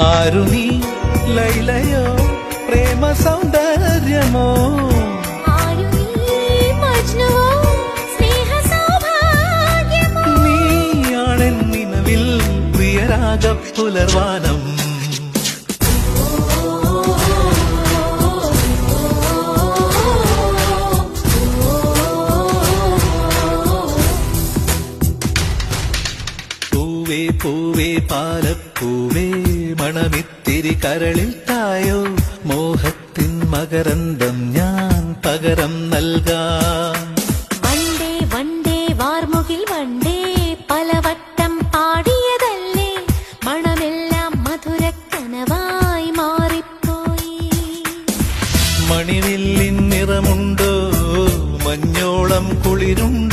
ആരു നീ ലൈലയോ പ്രേമ സൗന്ദര്യമോ നീയാണെൻ നിലവിൽ പ്രിയരാഗ പുലർവാനം പൂവേ പാലപ്പൂവേ മണമിത്തിരി കരളിൽ തായോ മോഹത്തിൻ മകരന്തം ഞാൻ പകരം നൽകാം വണ്ടേ വണ്ടേ വാർമുകിൽ വണ്ടേ പലവട്ടം പാടിയതല്ലേ മണമെല്ലാം മധുരക്കനവായി മാറിപ്പോയി മണിവില്ലിൻ നിറമുണ്ടോ മഞ്ഞോളം കുളിരുണ്ടോ